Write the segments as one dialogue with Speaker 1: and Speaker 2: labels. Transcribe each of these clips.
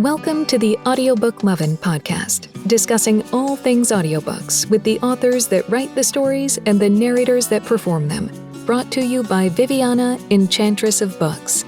Speaker 1: Welcome to the Audiobook Lovin Podcast, discussing all things audiobooks with the authors that write the stories and the narrators that perform them. Brought to you by Viviana, Enchantress of Books.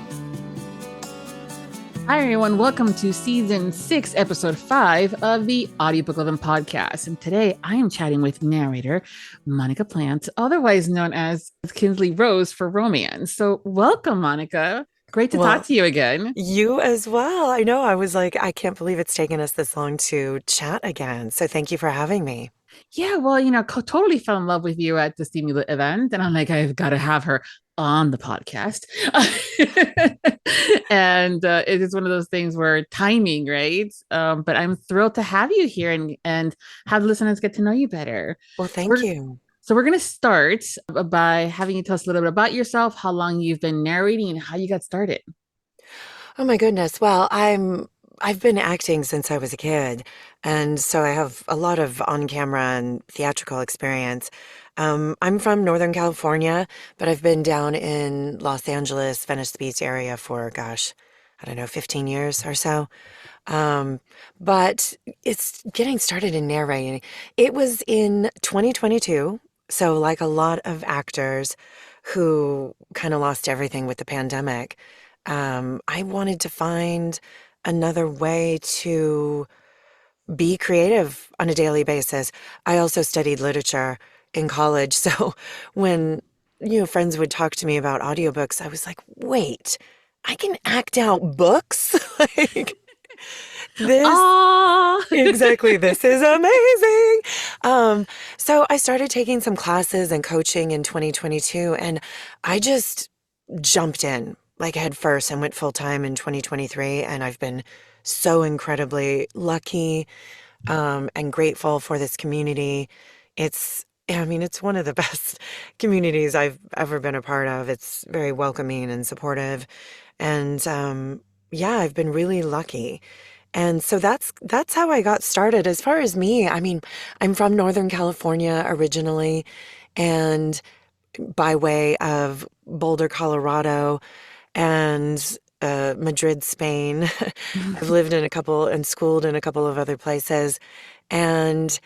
Speaker 2: Hi, everyone. Welcome to Season 6, Episode 5 of the Audiobook Lovin Podcast. And today I am chatting with narrator Moniqua Plante, otherwise known as Kingsley Rose for romance. So welcome, Moniqua. Great to talk to you again.
Speaker 3: You as well. I know. I was like, I can't believe it's taken us this long to chat again. So thank you for having me.
Speaker 2: Yeah, well, totally fell in love with you at the Steamy Lit event. And I'm like, I've got to have her on the podcast. And it is one of those things where timing, right? But I'm thrilled to have you here and have listeners get to know you better.
Speaker 3: Well, thank you.
Speaker 2: So we're going to start by having you tell us a little bit about yourself, how long you've been narrating, and how you got started.
Speaker 3: Oh my goodness. Well, I've been acting since I was a kid, and so I have a lot of on-camera and theatrical experience. I'm from Northern California, but I've been down in Los Angeles, Venice Beach area for, 15 years or so. But it's getting started in narrating. It was in 2022. So like a lot of actors who kind of lost everything with the pandemic, I wanted to find another way to be creative on a daily basis. I also studied literature in college. So when, friends would talk to me about audiobooks, I was like, wait, I can act out books? Exactly. This is amazing. So I started taking some classes and coaching in 2022, and I just jumped in like head first and went full time in 2023. And I've been so incredibly lucky, and grateful for this community. It's one of the best communities I've ever been a part of. It's very welcoming and supportive. And, I've been really lucky. And so that's how I got started. As far as me, I'm from Northern California originally, and by way of Boulder, Colorado, and Madrid, Spain. I've lived in a couple and schooled in a couple of other places, and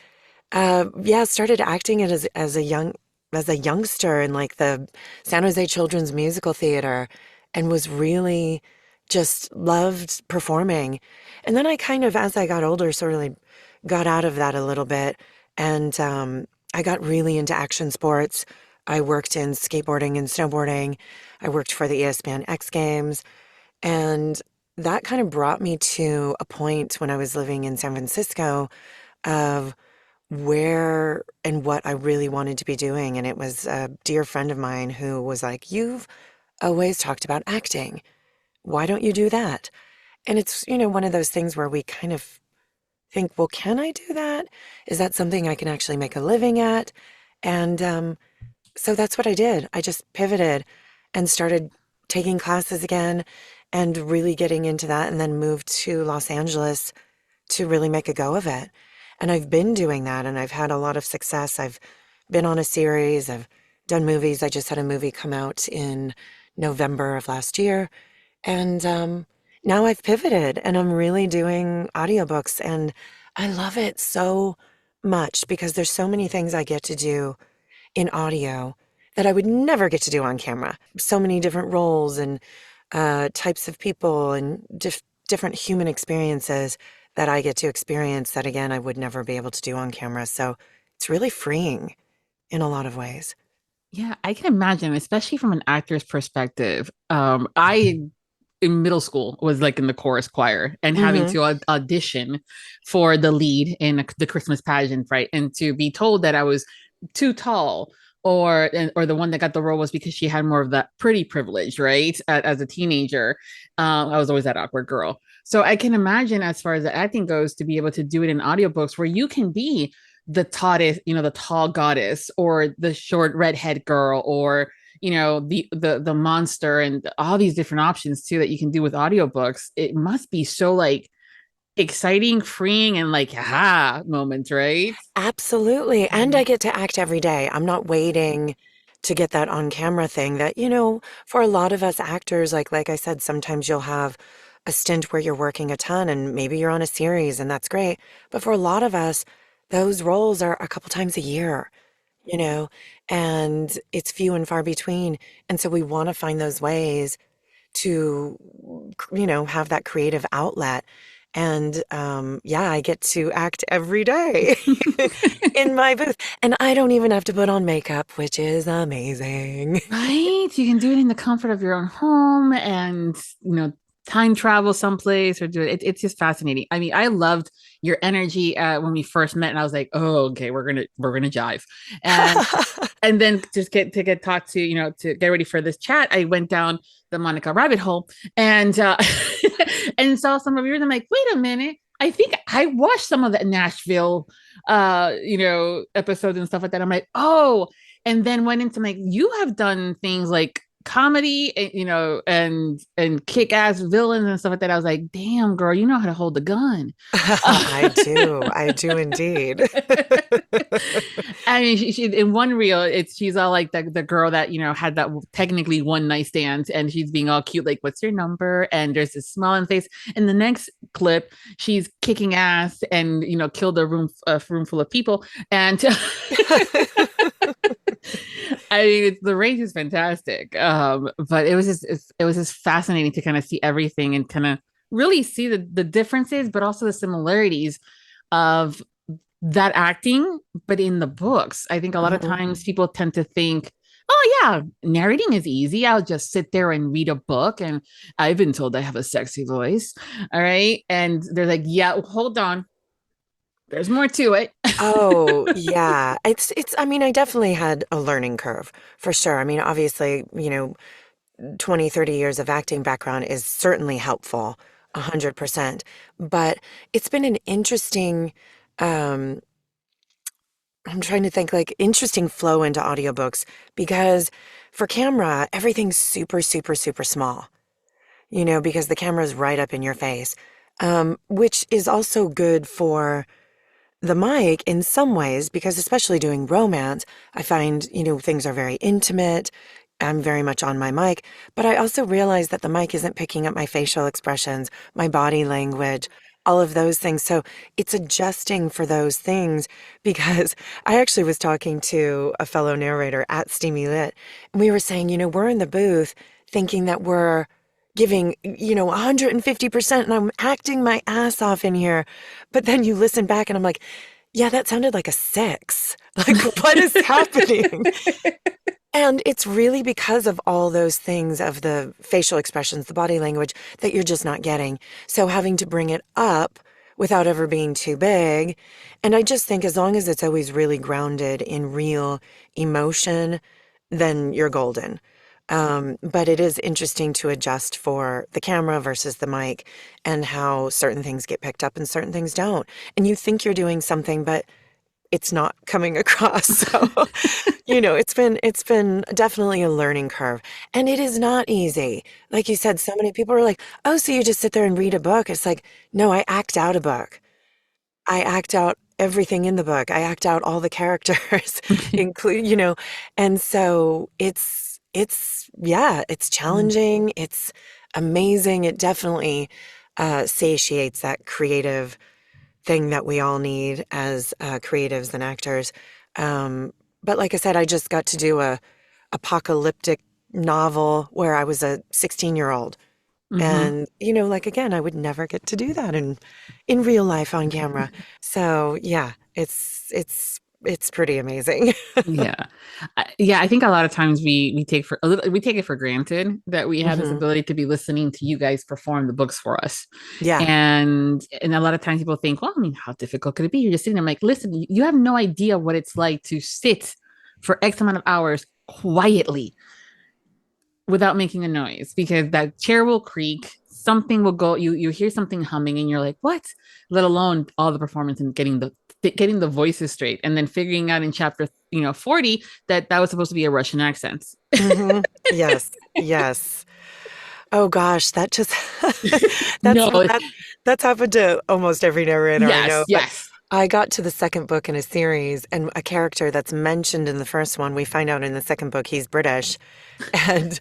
Speaker 3: started acting it as a youngster in like the San Jose Children's Musical Theater, and was really just loved performing. And then I kind of, as I got older, sort of like got out of that a little bit. And I got really into action sports. I worked in skateboarding and snowboarding. I worked for the ESPN X Games. And that kind of brought me to a point when I was living in San Francisco of where and what I really wanted to be doing. And it was a dear friend of mine who was like, "You've always talked about acting. Why don't you do that?" And it's, one of those things where we kind of think, well, can I do that? Is that something I can actually make a living at? And so that's what I did. I just pivoted and started taking classes again and really getting into that, and then moved to Los Angeles to really make a go of it. And I've been doing that, and I've had a lot of success. I've been on a series. I've done movies. I just had a movie come out in November of last year. And now I've pivoted, and I'm really doing audiobooks, and I love it so much because there's so many things I get to do in audio that I would never get to do on camera. So many different roles and types of people and different human experiences that I get to experience that, again, I would never be able to do on camera. So it's really freeing in a lot of ways.
Speaker 2: Yeah, I can imagine, especially from an actor's perspective. I in middle school was like in the chorus choir and having to audition for the lead in the Christmas pageant, right? And to be told that I was too tall, or the one that got the role was because she had more of that pretty privilege, right? As a teenager, I was always that awkward girl. So I can imagine, as far as the acting goes, to be able to do it in audiobooks where you can be the tautest, the tall goddess, or the short redhead girl, or the monster, and all these different options too that you can do with audiobooks. It must be so like exciting, freeing, and like aha moments, right?
Speaker 3: Absolutely. And I get to act every day. I'm not waiting to get that on camera thing that, for a lot of us actors, like I said, sometimes you'll have a stint where you're working a ton and maybe you're on a series and that's great. But for a lot of us, those roles are a couple times a year, you know, and it's few and far between. And so we want to find those ways to, have that creative outlet. And I get to act every day in my booth. And I don't even have to put on makeup, which is amazing.
Speaker 2: Right? You can do it in the comfort of your own home and, time travel someplace or do it. It's just fascinating. I mean, I loved your energy when we first met, and I was like, oh, okay, we're gonna jive. And and then just get talked to, to get ready for this chat, I went down the Moniqua rabbit hole and and saw some of yours. I'm like, wait a minute. I think I watched some of the Nashville episodes and stuff like that. I'm like, oh, and then went into like, you have done things like comedy, and kick-ass villains and stuff like that. I was like, damn, girl, you know how to hold a gun.
Speaker 3: I do indeed.
Speaker 2: I mean, she in one reel, she's all like the girl that had that technically one night stand, and she's being all cute, like, what's your number? And there's this smile on face. In the next clip, she's kicking ass and killed a room full of people. And I mean, the range is fantastic. But it was just fascinating to kind of see everything and kind of really see the differences, but also the similarities of that acting, but in the books. I think a lot of times people tend to think, oh yeah, narrating is easy. I'll just sit there and read a book, and I've been told I have a sexy voice. All right. And they're like, yeah, hold on. There's more to it.
Speaker 3: Oh, yeah. I mean, I definitely had a learning curve for sure. I mean, obviously, 20, 30 years of acting background is certainly helpful, 100%. But it's been an interesting, I'm trying to think, like, interesting flow into audiobooks, because for camera, everything's super, super, super small, because the camera's right up in your face, which is also good for the mic in some ways, because especially doing romance, I find, things are very intimate. I'm very much on my mic, but I also realize that the mic isn't picking up my facial expressions, my body language, all of those things. So it's adjusting for those things, because I actually was talking to a fellow narrator at Steamy Lit, and we were saying, we're in the booth thinking that we're giving, 150%, and I'm acting my ass off in here. But then you listen back and I'm like, yeah, that sounded like a 6. Like, what is happening? And it's really because of all those things, of the facial expressions, the body language, that you're just not getting. So having to bring it up without ever being too big. And I just think as long as it's always really grounded in real emotion, then you're golden. But it is interesting to adjust for the camera versus the mic, and how certain things get picked up and certain things don't. And you think you're doing something, but it's not coming across. So, it's been definitely a learning curve, and it is not easy. Like you said, so many people are like, oh, so you just sit there and read a book. It's like, no, I act out a book. I act out everything in the book. I act out all the characters, include, and so it's challenging. It's amazing. It definitely satiates that creative thing that we all need as creatives and actors. But like I said, I just got to do a apocalyptic novel where I was a 16-year-old. And, again, I would never get to do that in real life on camera. So yeah, it's pretty amazing.
Speaker 2: Yeah. I think a lot of times we take it for granted that we have this ability to be listening to you guys perform the books for us.
Speaker 3: Yeah.
Speaker 2: And a lot of times people think, well, I mean, how difficult could it be? You're just sitting there, I'm like, listen, you have no idea what it's like to sit for X amount of hours quietly without making a noise, because that chair will creak, something will go, you hear something humming and you're like, what? Let alone all the performance and getting the voices straight, and then figuring out in chapter 40 that was supposed to be a Russian accent.
Speaker 3: Yes. Oh gosh, that just that's happened to almost every narrator I know.
Speaker 2: Yes.
Speaker 3: I got to the second book in a series, and a character that's mentioned in the first one, we find out in the second book he's British, and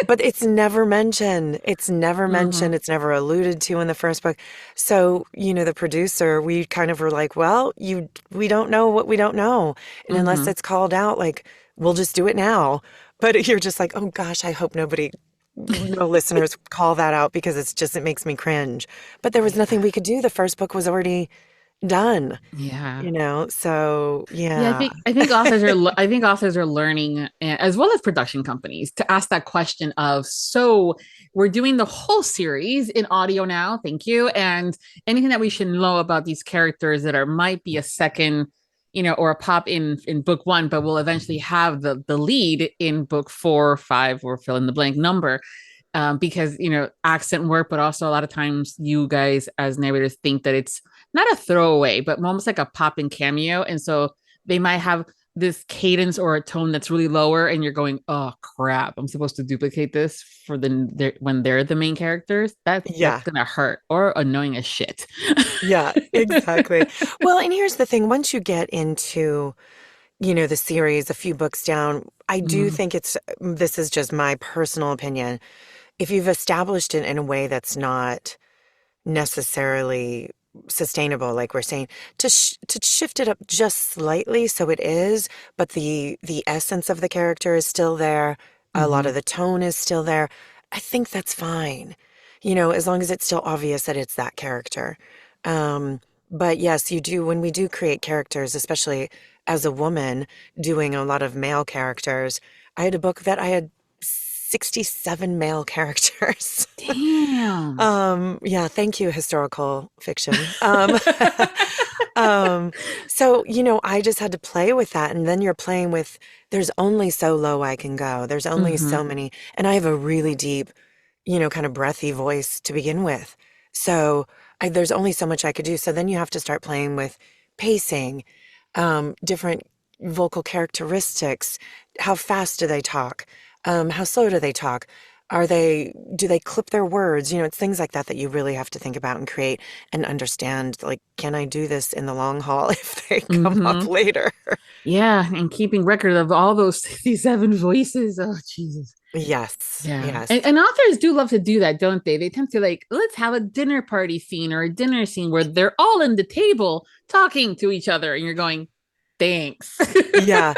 Speaker 3: But it's never mentioned. It's never mentioned. It's never alluded to in the first book. So, the producer, we kind of were like, well, we don't know what we don't know. And unless it's called out, like, we'll just do it now. But you're just like, oh gosh, I hope no listeners call that out because it makes me cringe. But there was nothing we could do. The first book was already done.
Speaker 2: Yeah.
Speaker 3: So
Speaker 2: Yeah, I think authors are learning, as well as production companies, to ask that question of, so we're doing the whole series in audio now, thank you, and anything that we should know about these characters that might be a second, or a pop in book 1, but will eventually have the lead in book 4 or 5, or fill in the blank number. Because accent work, but also a lot of times you guys as narrators think that it's not a throwaway, but almost like a pop in cameo, and so they might have this cadence or a tone that's really lower, and you're going, oh crap, I'm supposed to duplicate this for when they're the main characters. That's gonna hurt or annoying as shit.
Speaker 3: Yeah, exactly. Well, and here's the thing: once you get into the series, a few books down, I do think this is just my personal opinion. If you've established it in a way that's not necessarily sustainable, like we're saying, to shift it up just slightly so it is, but the essence of the character is still there, a lot of the tone is still there, I think that's fine. As long as it's still obvious that it's that character. But yes, you do, when we do create characters, especially as a woman doing a lot of male characters, I had a book that I had 67 male characters.
Speaker 2: Damn.
Speaker 3: Yeah, thank you, historical fiction. So, I just had to play with that. And then you're playing with, there's only so low I can go. There's only so many. And I have a really deep, kind of breathy voice to begin with. So there's only so much I could do. So then you have to start playing with pacing, different vocal characteristics. How fast do they talk? How slow do they talk? Do they clip their words? It's things like that you really have to think about and create and understand. Like, can I do this in the long haul if they come up later?
Speaker 2: Yeah, and keeping record of all those 67 voices. Oh, Jesus.
Speaker 3: Yes.
Speaker 2: Yeah.
Speaker 3: Yes.
Speaker 2: And authors do love to do that, don't they? They tend to let's have a dinner party scene or a dinner scene where they're all in the table talking to each other. And you're going, thanks.
Speaker 3: Yeah.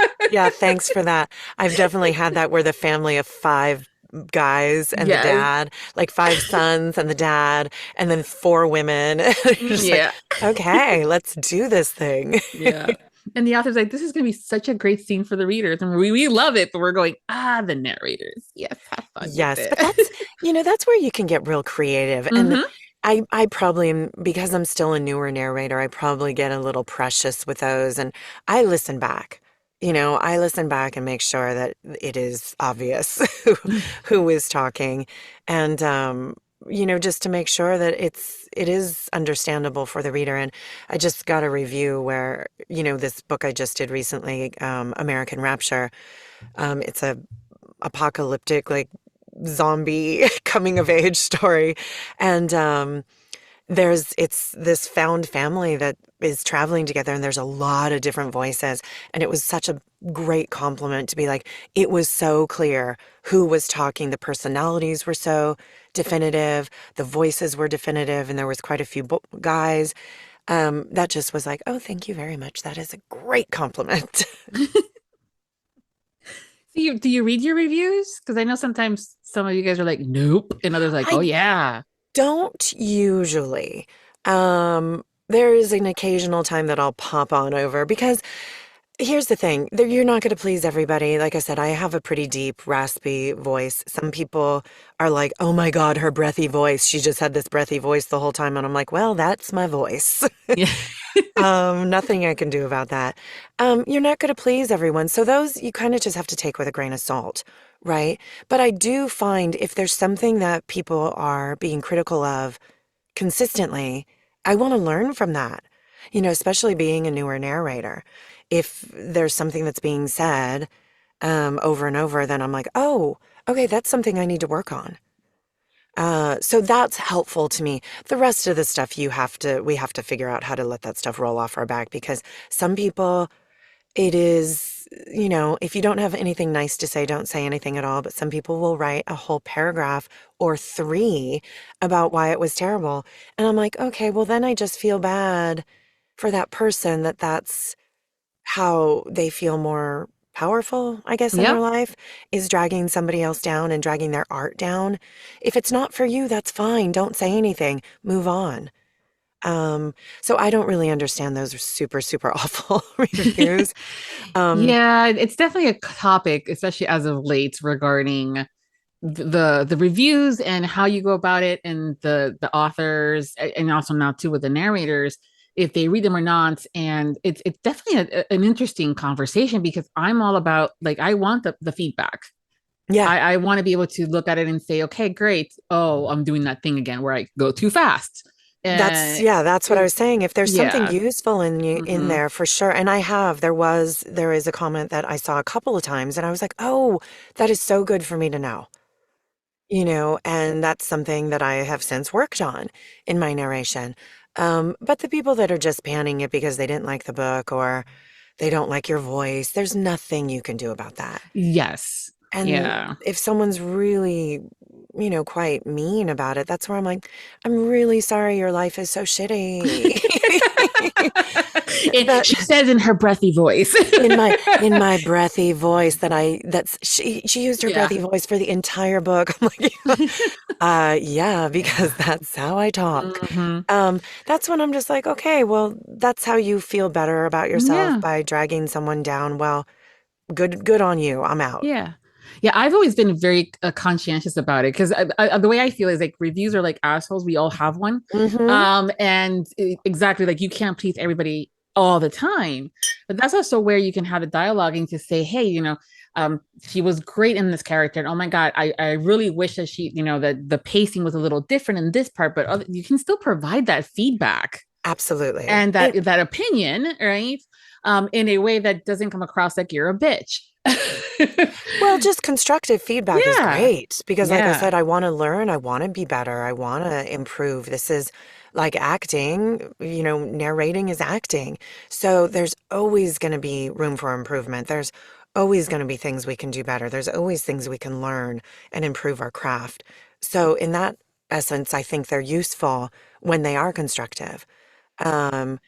Speaker 3: Thanks for that. I've definitely had that where the family of 5 guys and the dad, like 5 sons and the dad, and then 4 women. Just like, okay, let's do this thing.
Speaker 2: Yeah. And the author's like, this is going to be such a great scene for the readers. And we love it, but we're going, the narrators. Yes, have fun.
Speaker 3: Yes, but that's where you can get real creative. And I probably am, because I'm still a newer narrator, I probably get a little precious with those. And I listen back. I listen back and make sure that it is obvious who is talking. And, just to make sure that it is understandable for the reader. And I just got a review where, this book I just did recently, American Rapture, it's a apocalyptic, like, zombie coming of age story. And, it's this found family that is traveling together, and there's a lot of different voices. And it was such a great compliment to be like, it was so clear who was talking. The personalities were so definitive. The voices were definitive. And there was quite a few guys. That just was like, oh, thank you very much. That is a great compliment.
Speaker 2: Do you read your reviews? Because I know sometimes some of you guys are like, nope. And others like, oh, yeah.
Speaker 3: Don't usually. There is an occasional time that I'll pop on over, because here's the thing. You're not going to please everybody. Like I said, I have a pretty deep, raspy voice. Some people are like, oh my God, her breathy voice. She just had this breathy voice the whole time. And I'm like, well, that's my voice.
Speaker 2: Yeah.
Speaker 3: Nothing I can do about that. You're not going to please everyone. So those you kind of just have to take with a grain of salt, right? But I do find if there's something that people are being critical of consistently, I want to learn from that, especially being a newer narrator. If there's something that's being said over and over, then I'm like, oh, okay, that's something I need to work on. So that's helpful to me. The rest of the stuff we have to figure out how to let that stuff roll off our back, because some people, it is, if you don't have anything nice to say, don't say anything at all. But some people will write a whole paragraph or 3 about why it was terrible. And I'm like, okay, well, then I just feel bad for that person that's how they feel more powerful, I guess, in their
Speaker 2: Yep.
Speaker 3: life, is dragging somebody else down and dragging their art down. If it's not for you, that's fine. Don't say anything. Move on. So I don't really understand those super, super awful reviews.
Speaker 2: Yeah, it's definitely a topic, especially as of late, regarding the reviews and how you go about it, and the authors, and also now too with the narrators, if they read them or not. And it's definitely an interesting conversation, because I'm all about, like, I want the feedback.
Speaker 3: Yeah,
Speaker 2: I want to be able to look at it and say, okay, great. Oh, I'm doing that thing again where I go too fast. And
Speaker 3: that's what I was saying. If there's something
Speaker 2: yeah.
Speaker 3: useful in
Speaker 2: Hmm.
Speaker 3: there, for sure. And there is a comment that I saw a couple of times, and I was like, oh, that is so good for me to know. And that's something that I have since worked on in my narration. But the people that are just panning it because they didn't like the book or they don't like your voice, there's nothing you can do about that.
Speaker 2: Yes.
Speaker 3: And
Speaker 2: Yeah.
Speaker 3: if someone's really, quite mean about it, that's where I'm like, I'm really sorry your life is so shitty. That
Speaker 2: She says in her breathy voice.
Speaker 3: in my breathy voice she used her
Speaker 2: Yeah.
Speaker 3: breathy voice for the entire book. I'm like, yeah, because that's how I talk.
Speaker 2: Hmm.
Speaker 3: That's when I'm just like, okay, well, that's how you feel better about yourself,
Speaker 2: Yeah.
Speaker 3: by dragging someone down. Well, good on you. I'm out.
Speaker 2: Yeah. Yeah, I've always been very conscientious about it, because the way I feel is, like, reviews are like assholes. We all have one.
Speaker 3: Mm-hmm.
Speaker 2: And exactly, like, you can't please everybody all the time. But that's also where you can have the dialoguing to say, hey, she was great in this character. And oh my God, I really wish that that the pacing was a little different in this part, but you can still provide that feedback
Speaker 3: Absolutely.
Speaker 2: and that opinion, right? In a way that doesn't come across like you're a bitch.
Speaker 3: Well, just constructive feedback is
Speaker 2: Yeah.
Speaker 3: great because, like I
Speaker 2: Yeah.
Speaker 3: said, I want to learn, I want to be better, I want to improve. This is like acting, narrating is acting. So there's always going to be room for improvement. There's always going to be things we can do better. There's always things we can learn and improve our craft. So, in that essence, I think they're useful when they are constructive. Um,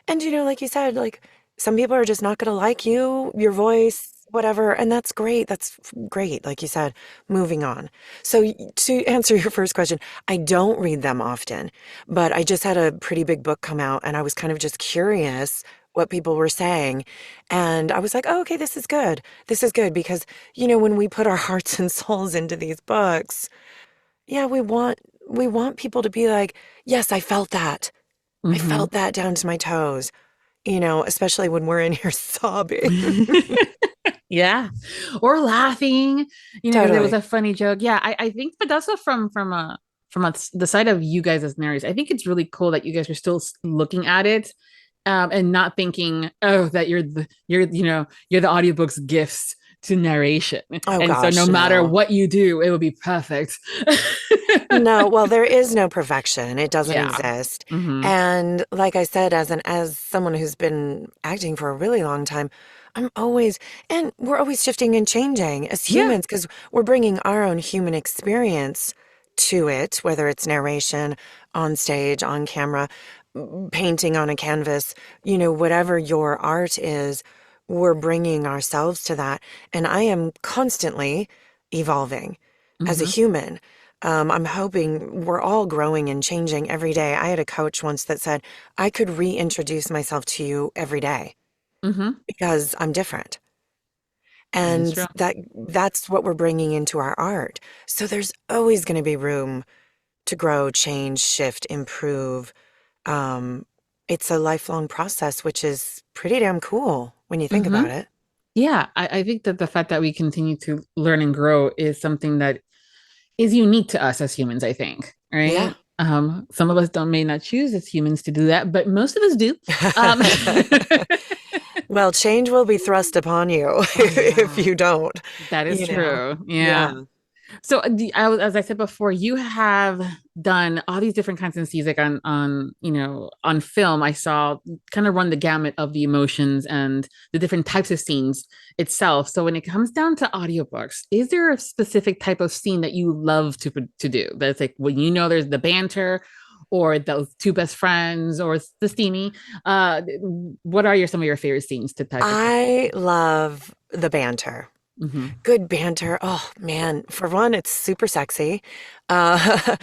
Speaker 3: and like you said, like some people are just not going to like you, your voice, whatever, and that's great. That's great. Like you said, moving on. So to answer your first question, I don't read them often, but I just had a pretty big book come out, and I was kind of just curious what people were saying. And I was like, oh, okay, this is good. This is good because, when we put our hearts and souls into these books, yeah, we want people to be like, yes, I felt that. I
Speaker 2: Hmm.
Speaker 3: felt that down to my toes, especially when we're in here sobbing.
Speaker 2: Yeah. Or laughing, because it was
Speaker 3: Totally.
Speaker 2: a funny joke. Yeah, I think, but also the side of you guys as narrators, I think it's really cool that you guys are still looking at it, and not thinking, oh, that you're the audiobook's gifts to narration.
Speaker 3: Oh
Speaker 2: And so no
Speaker 3: gosh,
Speaker 2: matter
Speaker 3: no.
Speaker 2: what you do, it will be perfect.
Speaker 3: No, well, there is no perfection. It doesn't
Speaker 2: Yeah.
Speaker 3: exist.
Speaker 2: Hmm.
Speaker 3: And like I said, as someone who's been acting for a really long time, we're always shifting and changing as
Speaker 2: Yeah.
Speaker 3: humans because we're bringing our own human experience to it, whether it's narration, on stage, on camera, painting on a canvas, whatever your art is, we're bringing ourselves to that. And I am constantly evolving as a
Speaker 2: Hmm.
Speaker 3: human. I'm hoping we're all growing and changing every day. I had a coach once that said, I could reintroduce myself to you every day
Speaker 2: Hmm.
Speaker 3: because I'm different.
Speaker 2: That is
Speaker 3: And
Speaker 2: true.
Speaker 3: that's what we're bringing into our art. So there's always going to be room to grow, change, shift, improve. Um, it's a lifelong process, which is pretty damn cool when you think
Speaker 2: Hmm.
Speaker 3: about it.
Speaker 2: Yeah, I think that the fact that we continue to learn and grow is something that is unique to us as humans, I think,
Speaker 3: Yeah.
Speaker 2: right? Some of us don't may not choose as humans to do that, but most of us do. Um,
Speaker 3: Well, change will be thrust upon you
Speaker 2: oh
Speaker 3: if
Speaker 2: yeah,
Speaker 3: you don't,
Speaker 2: that is
Speaker 3: you know.
Speaker 2: true.
Speaker 3: Yeah.
Speaker 2: Yeah. So as I said before, you have done all these different kinds of scenes like on film. I saw kind of run the gamut of the emotions and the different types of scenes itself. So when it comes down to audiobooks, is there a specific type of scene that you love to do? That's like when there's the banter or those two best friends or the steamy. What are some of your favorite scenes to type of?
Speaker 3: I love the banter.
Speaker 2: Mm-hmm.
Speaker 3: Good banter. Oh man, for one, it's super sexy. When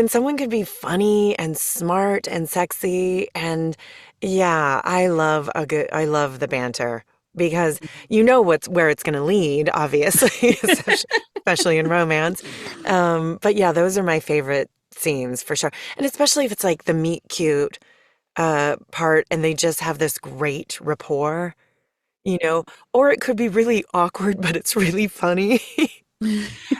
Speaker 3: someone could be funny and smart and sexy, and yeah, I love the banter because you know where it's going to lead, obviously, especially in romance. But yeah, those are my favorite scenes for sure. And especially if it's like the meet cute part and they just have this great rapport. You know, or it could be really awkward, but it's really funny.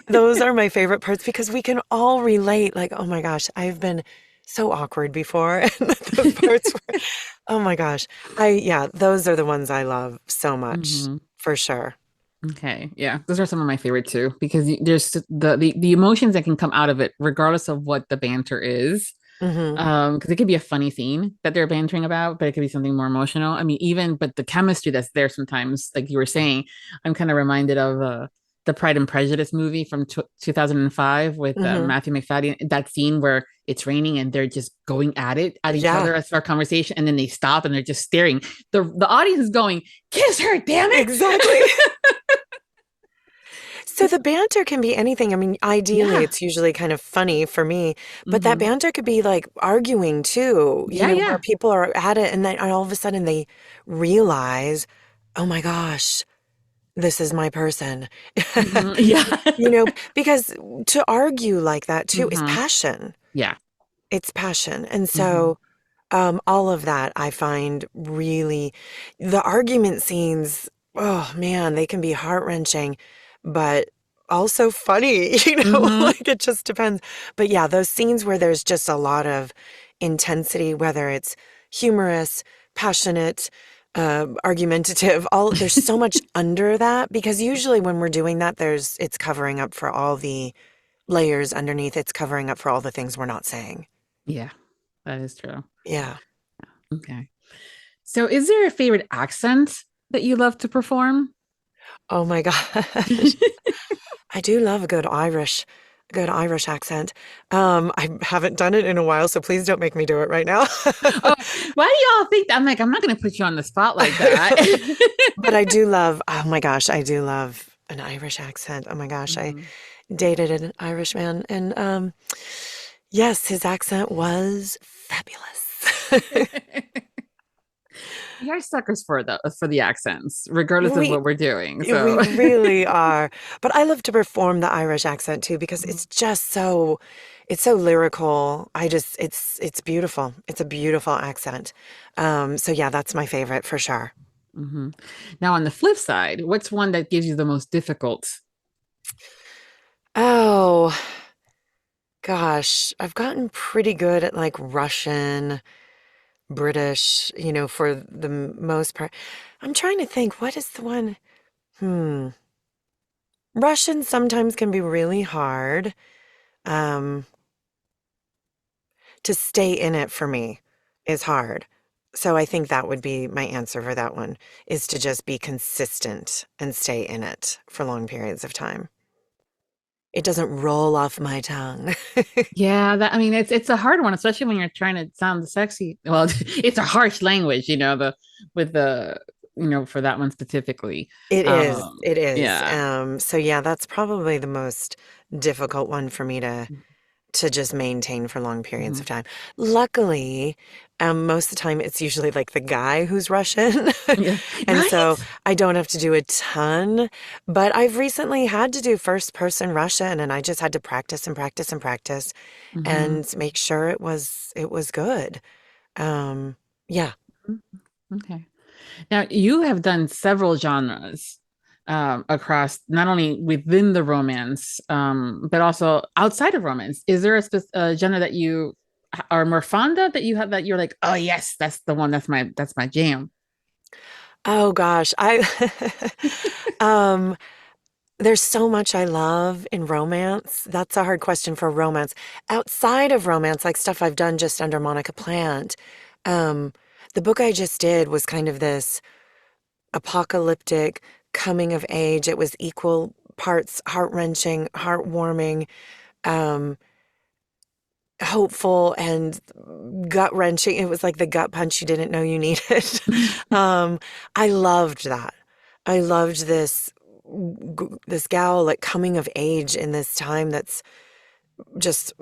Speaker 3: Those are my favorite parts because we can all relate. Like, oh my gosh, I've been so awkward before. And those parts were, oh my gosh. Those are the ones I love so much, for sure.
Speaker 2: Okay, yeah, those are some of my favorite too because there's the emotions that can come out of it, regardless of what the banter is. Because it could be a funny scene that they're bantering about, but it could be something more emotional. I mean, but the chemistry that's there sometimes, like you were saying, I'm kind of reminded of the Pride and Prejudice movie from 2005 with Matthew McFadden. That scene where it's raining and they're just going at each other as for a conversation, and then they stop and they're just staring. The audience is going, "Kiss her, damn it!"
Speaker 3: Exactly. So the banter can be anything. I mean, ideally, it's usually kind of funny for me, but that banter could be like arguing too, where people are at it and then all of a sudden they realize, oh my gosh, this is my person.
Speaker 2: Yeah.
Speaker 3: Because to argue like that too is passion.
Speaker 2: Yeah.
Speaker 3: It's passion. And so all of that I find really, the argument scenes, oh man, they can be heart-wrenching, but also funny, like it just depends. But yeah, those scenes where there's just a lot of intensity, whether it's humorous, passionate, argumentative, there's so much under that because usually when we're doing that, it's covering up for all the layers underneath. It's covering up for all the things we're not saying.
Speaker 2: Yeah, that is true.
Speaker 3: Yeah.
Speaker 2: Okay. So is there a favorite accent that you love to perform?
Speaker 3: Oh my gosh. I do love a good Irish accent. I haven't done it in a while, so please don't make me do it right now.
Speaker 2: Why do y'all think that? I'm like, I'm not going to put you on the spot like that.
Speaker 3: But I do love, oh my gosh, I do love an Irish accent. Oh my gosh, I dated an Irish man, and yes, his accent was fabulous.
Speaker 2: We are suckers for the accents, regardless of what we're doing. So.
Speaker 3: We really are. But I love to perform the Irish accent too because it's just so lyrical. It's beautiful. It's a beautiful accent. So yeah, that's my favorite for sure.
Speaker 2: Now on the flip side, what's one that gives you the most difficult?
Speaker 3: Oh gosh, I've gotten pretty good at like Russian, British, for the most part. I'm trying to think, what is the one? Russian sometimes can be really hard. To stay in it for me is hard. So I think that would be my answer for that one, is to just be consistent and stay in it for long periods of time. It doesn't roll off my tongue.
Speaker 2: Yeah, it's a hard one, especially when you're trying to sound sexy. Well, it's a harsh language, for that one specifically.
Speaker 3: It is.
Speaker 2: Yeah.
Speaker 3: So yeah, that's probably the most difficult one for me to just maintain for long periods of time. Luckily, most of the time it's usually like the guy who's Russian.
Speaker 2: Yeah.
Speaker 3: And
Speaker 2: Right?
Speaker 3: so I don't have to do a ton, but I've recently had to do first person Russian and I just had to practice and practice and practice and make sure it was good. Yeah.
Speaker 2: Okay. Now you have done several genres across not only within the romance, but also outside of romance. Is there a genre that you are more fond of that you have that you're like, oh yes, that's the one, that's my jam?
Speaker 3: Oh gosh, I There's so much I love in romance. That's a hard question for romance. Outside of romance, like stuff I've done just under Monica Plant, um, the book I just did was kind of this apocalyptic coming of age. It was equal parts heart-wrenching, heartwarming, um, hopeful, and gut-wrenching. It was like the gut punch you didn't know you needed. um, I loved that. I loved this gal like coming of age in this time that's just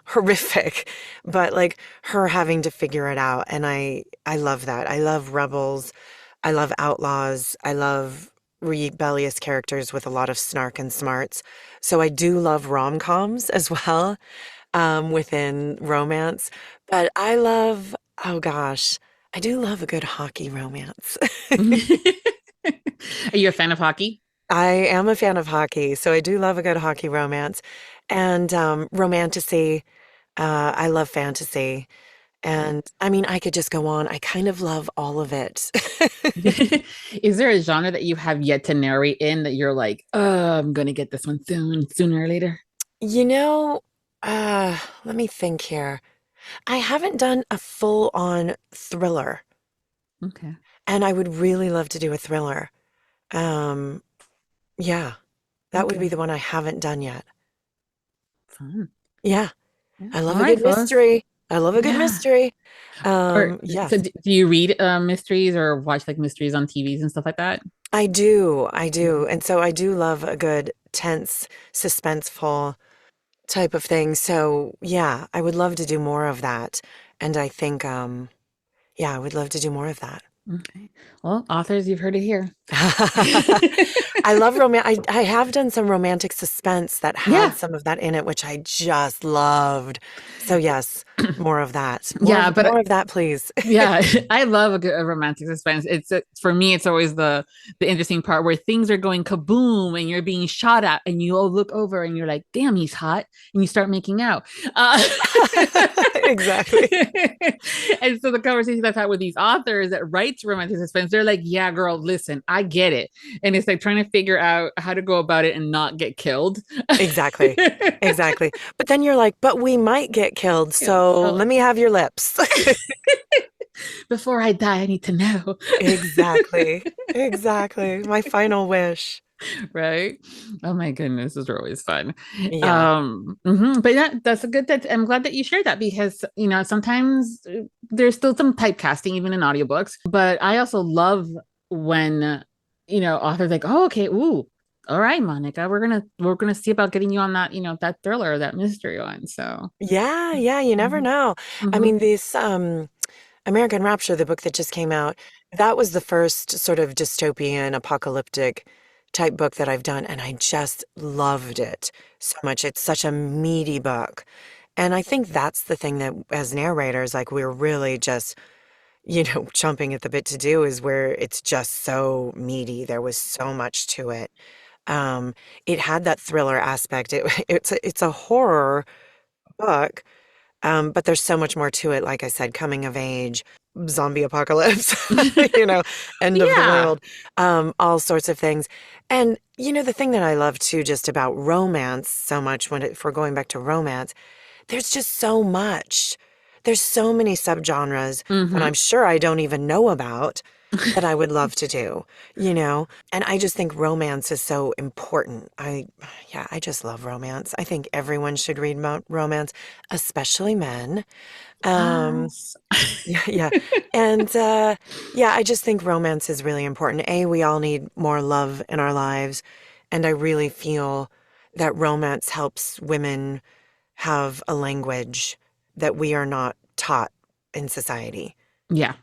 Speaker 3: horrific, but like her having to figure it out. And I love that. I love rebels. I love outlaws. I love rebellious characters with a lot of snark and smarts. So I do love rom-coms as well, within romance. But I love, oh gosh, I do love a good hockey romance.
Speaker 2: Are you a fan of hockey?
Speaker 3: I am a fan of hockey, so I do love a good hockey romance. And romantasy, I love fantasy. And I mean, I could just go on. I kind of love all of it.
Speaker 2: Is there a genre that you have yet to narrate in that you're like, I'm gonna get this one soon, sooner or later?
Speaker 3: You know, let me think here. I haven't done a full-on thriller,
Speaker 2: Okay.
Speaker 3: and I would really love to do a thriller. Um, yeah, that would be
Speaker 2: Okay.
Speaker 3: the one I haven't done yet.
Speaker 2: Fun.
Speaker 3: Yeah,
Speaker 2: Yeah.
Speaker 3: I love
Speaker 2: All
Speaker 3: a
Speaker 2: right,
Speaker 3: good
Speaker 2: fellas.
Speaker 3: mystery. I love a good
Speaker 2: Yeah.
Speaker 3: mystery.
Speaker 2: Or
Speaker 3: Yes.
Speaker 2: so do you read mysteries or watch like mysteries on TVs and stuff like that?
Speaker 3: I do. I do.
Speaker 2: Mhm.
Speaker 3: And so I do love a good tense, suspenseful type of thing. So yeah, I would love to do more of that. And I think, yeah, I would love to do more of that.
Speaker 2: Okay. Well, authors, you've heard it here.
Speaker 3: I love I have done some romantic suspense that had
Speaker 2: Yeah.
Speaker 3: some of that in it, which I just loved. So yes, more of that.
Speaker 2: Yeah,
Speaker 3: More
Speaker 2: but
Speaker 3: of that, please.
Speaker 2: yeah, I love a romantic suspense. It's for me, it's always the interesting part where things are going kaboom and you're being shot at, and you all look over and you're like, "Damn, he's hot," and you start making out.
Speaker 3: Exactly.
Speaker 2: And so the conversations I've had with these authors that write romantic suspense, they're like, "Yeah, girl, listen, I get it," and it's like trying to figure out how to go about it and not get killed.
Speaker 3: Exactly. Exactly. But then you're like, but we might get killed,
Speaker 2: Yeah,
Speaker 3: so
Speaker 2: so
Speaker 3: let me have your lips.
Speaker 2: before I die, I need to know.
Speaker 3: Exactly. Exactly. My final wish.
Speaker 2: Right? Oh my goodness, those are always fun.
Speaker 3: Yeah.
Speaker 2: But yeah, that's a good that I'm glad that you shared that because sometimes there's still some typecasting even in audiobooks, but I also love when authors like, oh, okay, ooh, all right, Monica, we're gonna see about getting you on that, that thriller, that mystery one. So
Speaker 3: Yeah, yeah, you never
Speaker 2: mhm,
Speaker 3: know. I
Speaker 2: mhm.
Speaker 3: mean, this American Rapture, the book that just came out, that was the first sort of dystopian, apocalyptic type book that I've done, and I just loved it so much. It's such a meaty book. And I think that's the thing that as narrators, like we're really just, chomping at the bit to do is where it's just so meaty. There was so much to it. Um, it had that thriller aspect. It's a horror book, but there's so much more to it. Like I said, coming of age, zombie apocalypse, you know, end of the
Speaker 2: Yeah.
Speaker 3: world, all sorts of things. And the thing that I love too, just about romance so much if we're going back to romance, there's just so much. There's so many subgenres that
Speaker 2: Hmm.
Speaker 3: I'm sure I don't even know about that I would love to do. And I just think romance is so important. Yeah, I just love romance. I think everyone should read romance, especially men. Um,
Speaker 2: Yes.
Speaker 3: yeah, yeah. And yeah, I just think romance is really important. We all need more love in our lives. And I really feel that romance helps women have a language that we are not taught in society.
Speaker 2: Yeah,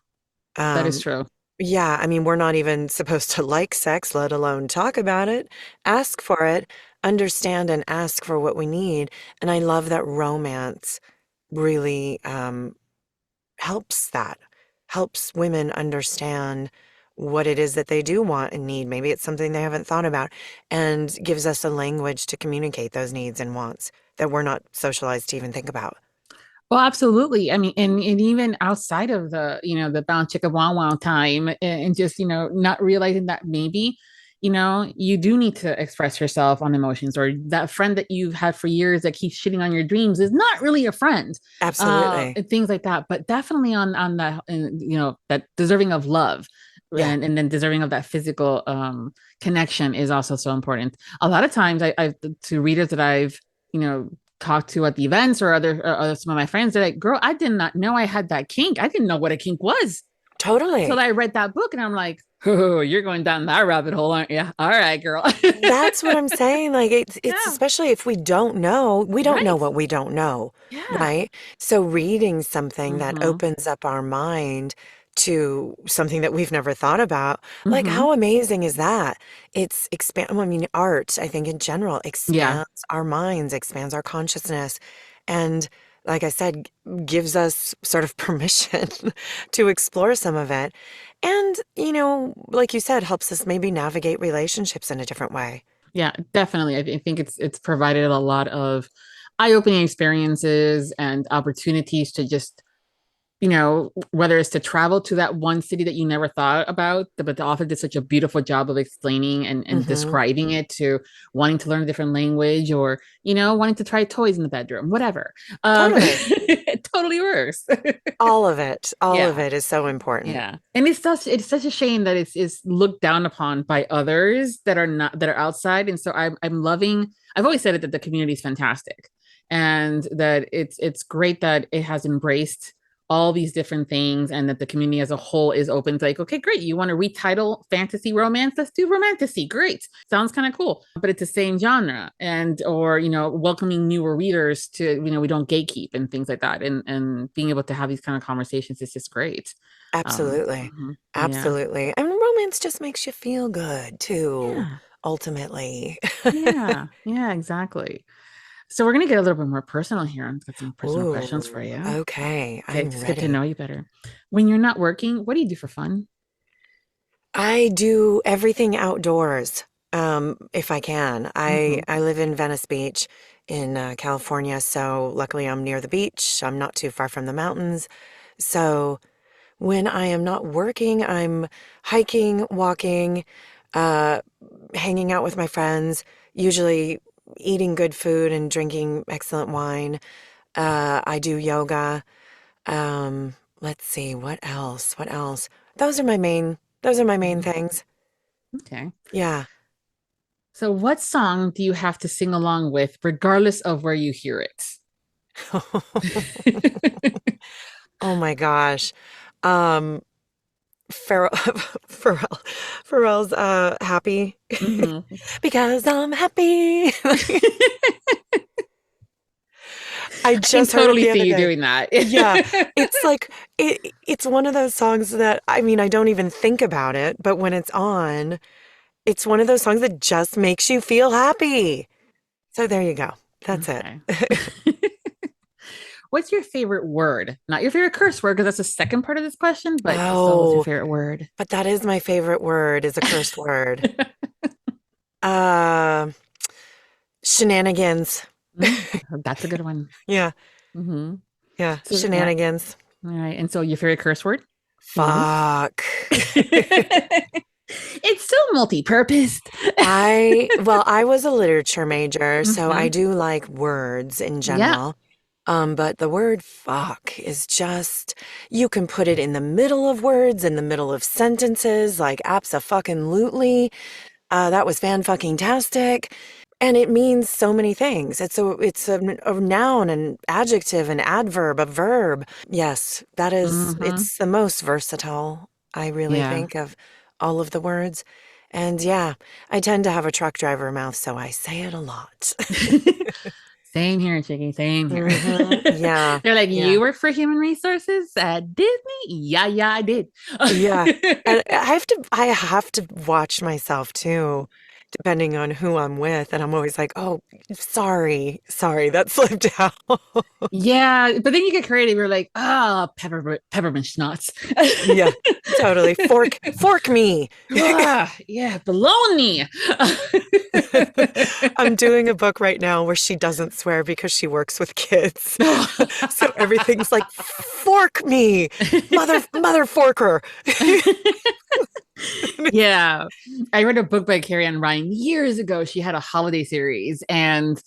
Speaker 2: that is
Speaker 3: Um,
Speaker 2: true.
Speaker 3: yeah, I mean, we're not even supposed to like sex, let alone talk about it, ask for it, understand and ask for what we need. And I love that romance really helps women understand what it is that they do want and need. Maybe it's something they haven't thought about and gives us a language to communicate those needs and wants that we're not socialized to even think about.
Speaker 2: Well, absolutely. I mean, and even outside of the bound chicka wow wow time and just, not realizing that maybe you do need to express yourself on emotions, or that friend that you've had for years that keeps shitting on your dreams is not really a friend.
Speaker 3: Absolutely.
Speaker 2: And things like that. But definitely on that, that deserving of love.
Speaker 3: Yeah.
Speaker 2: And then deserving of that physical connection is also so important. A lot of times I to readers that I've, talked to at the events or other some of my friends, they're like, girl, I did not know I had that kink. I didn't know what a kink was.
Speaker 3: Totally.
Speaker 2: Until I read that book and I'm like, oh, you're going down that rabbit hole, aren't you? All right, girl.
Speaker 3: That's what I'm saying. Like it's especially if we don't know, we don't know what we don't know.
Speaker 2: Yeah.
Speaker 3: Right. So reading something that opens up our mind to something that we've never thought about, like how amazing is that? It's art, I think in general, expands our minds, expands our consciousness. And like I said, gives us sort of permission to explore some of it. And, like you said, helps us maybe navigate relationships in a different way.
Speaker 2: Yeah, definitely. I think it's provided a lot of eye-opening experiences and opportunities to just, whether it's to travel to that one city that you never thought about, but the author did such a beautiful job of explaining and describing it, to wanting to learn a different language, or, wanting to try toys in the bedroom, whatever.
Speaker 3: Totally.
Speaker 2: It totally works.
Speaker 3: All of it is so important.
Speaker 2: Yeah. And it's such a shame that it's looked down upon by others that are outside. And so I've always said it, that the community is fantastic, and that it's great that it has embraced all these different things, and that the community as a whole is open to like, okay, great. You want to retitle fantasy romance? Let's do romantasy. Great. Sounds kind of cool. But it's the same genre, or welcoming newer readers to, we don't gatekeep and things like that. And being able to have these kind of conversations is just great.
Speaker 3: Absolutely. Absolutely. Yeah. And romance just makes you feel good too, ultimately.
Speaker 2: Yeah, exactly. So we're going to get a little bit more personal here. I've got some personal questions for you.
Speaker 3: Okay. I'm
Speaker 2: It's
Speaker 3: ready.
Speaker 2: good to know you better. When you're not working, what do you do for fun?
Speaker 3: I do everything outdoors, if I can. I live in Venice Beach in California, so luckily I'm near the beach. I'm not too far from the mountains. So when I am not working, I'm hiking, walking, hanging out with my friends, usually eating good food and drinking excellent wine. I do yoga. Let's see, what else? Those are my main things.
Speaker 2: Okay.
Speaker 3: Yeah.
Speaker 2: So what song do you have to sing along with, regardless of where you hear it?
Speaker 3: Oh my gosh. Pharrell's Happy. Because I'm happy. I just
Speaker 2: totally
Speaker 3: heard
Speaker 2: see you doing that.
Speaker 3: Yeah. It's like it's one of those songs that, I don't even think about it, but when it's on, it's one of those songs that just makes you feel happy. So there you go. That's it.
Speaker 2: What's your favorite word? Not your favorite curse word, because that's the second part of this question, but still, what's your favorite word?
Speaker 3: But that is my favorite word, is a cursed word. Shenanigans.
Speaker 2: That's a good one.
Speaker 3: Yeah. Yeah. So, shenanigans.
Speaker 2: All right. And so your favorite curse word?
Speaker 3: Fuck.
Speaker 2: It's so multi-purposed.
Speaker 3: I was a literature major, so I do like words in general. But the word fuck is just, you can put it in the middle of words, in the middle of sentences, like abso-fucking-lutely. That was fan-fucking-tastic. And it means so many things. It's a noun, an adjective, an adverb, a verb. Yes, that is, it's the most versatile, I really think, of all of the words. And yeah, I tend to have a truck driver mouth, so I say it a lot.
Speaker 2: Same here, Chicky. Same here.
Speaker 3: Yeah.
Speaker 2: They're like, you work for human resources at Disney? Yeah, I did.
Speaker 3: Yeah. And I have to watch myself too, depending on who I'm with. And I'm always like, oh, sorry, that slipped out.
Speaker 2: Yeah. But then you get creative. You're like, peppermint schnapps.
Speaker 3: Yeah, totally. Fork me.
Speaker 2: Yeah, baloney.
Speaker 3: I'm doing a book right now where she doesn't swear because she works with kids. So everything's like, fork me, mother forker.
Speaker 2: Yeah. I read a book by Carrie Ann Ryan years ago. She had a holiday series, and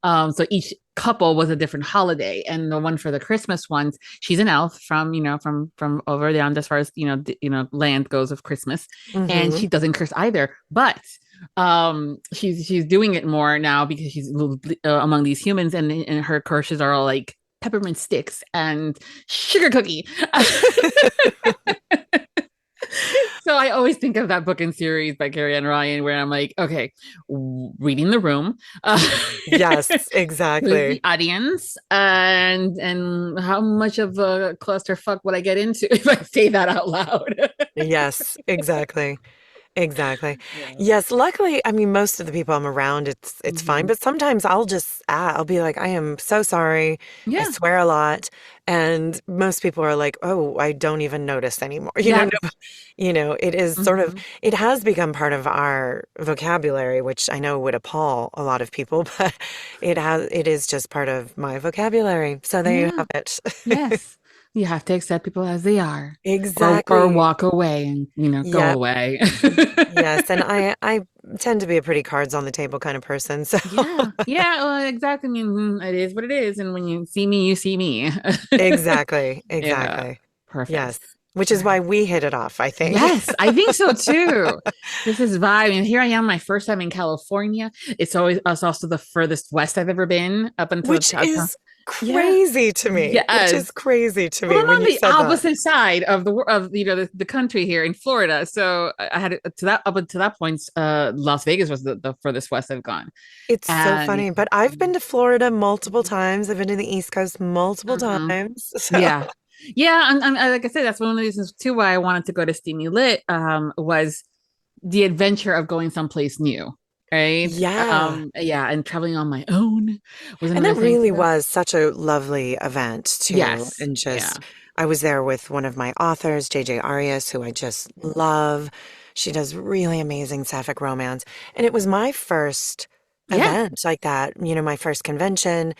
Speaker 2: so each couple was a different holiday. And the one for the Christmas ones, she's an elf from, from over there, as far as, land goes of Christmas. And
Speaker 3: Mm-hmm.
Speaker 2: she doesn't curse either. But she's doing it more now because she's among these humans, and her curses are all like peppermint sticks and sugar cookie. So I always think of that book and series by Carrie Ann Ryan, where I'm like, okay, reading the room,
Speaker 3: Yes,
Speaker 2: who's the
Speaker 3: exactly.
Speaker 2: audience, and how much of a clusterfuck would I get into if I say that out loud?
Speaker 3: Yes, exactly. Exactly.
Speaker 2: Yeah.
Speaker 3: Yes, luckily, I mean, most of the people I'm around, it's fine.
Speaker 2: Mhm.
Speaker 3: But sometimes I'll be like, I am so sorry. I
Speaker 2: Yeah.
Speaker 3: swear a lot, and most people are like, oh, I don't even notice anymore.
Speaker 2: Yeah.
Speaker 3: No, it is sort of,
Speaker 2: Mhm.
Speaker 3: it has become part of our vocabulary, which I know would appall a lot of people, but it is just part of my vocabulary. So there you
Speaker 2: Yeah.
Speaker 3: have it.
Speaker 2: Yes. You have to accept people as they are, or
Speaker 3: Exactly.
Speaker 2: walk away and go
Speaker 3: Yep.
Speaker 2: away.
Speaker 3: Yes, and I tend to be a pretty cards on the table kind of person. So
Speaker 2: Yeah. Yeah. Well, exactly. I mean, it is what it is. And when you see me, you see me.
Speaker 3: exactly,
Speaker 2: Yeah.
Speaker 3: exactly.
Speaker 2: Perfect.
Speaker 3: Yes, which
Speaker 2: All
Speaker 3: is why
Speaker 2: right.
Speaker 3: we hit it off, I think.
Speaker 2: Yes, I think so too. This is vibe. And here I am, my first time in California. It's also the furthest west I've ever been up until
Speaker 3: Which is
Speaker 2: yeah.
Speaker 3: crazy to me. Which is
Speaker 2: Yes.
Speaker 3: crazy to
Speaker 2: Well,
Speaker 3: me
Speaker 2: I'm
Speaker 3: when
Speaker 2: on
Speaker 3: you
Speaker 2: the
Speaker 3: said that.
Speaker 2: opposite side of the country here in Florida. So I had to that up until that point, Las Vegas was the furthest west I've gone.
Speaker 3: It's so
Speaker 2: And
Speaker 3: funny, but I've been to Florida multiple times. I've been to the East Coast multiple
Speaker 2: Mhm.
Speaker 3: times. So,
Speaker 2: Yeah. Yeah, and like I said, that's one of the reasons too why I wanted to go to Steamy Lit was the adventure of going someplace new, right?
Speaker 3: yeah.
Speaker 2: Yeah, and traveling on my own was
Speaker 3: And
Speaker 2: another
Speaker 3: that
Speaker 2: thing
Speaker 3: really
Speaker 2: too.
Speaker 3: was such a lovely event too.
Speaker 2: Yes.
Speaker 3: And
Speaker 2: Yeah.
Speaker 3: just, I was there with one of my authors, JJ Arias, who I just love. She does really amazing sapphic romance. And it was my first
Speaker 2: Yeah.
Speaker 3: event like that, my first convention.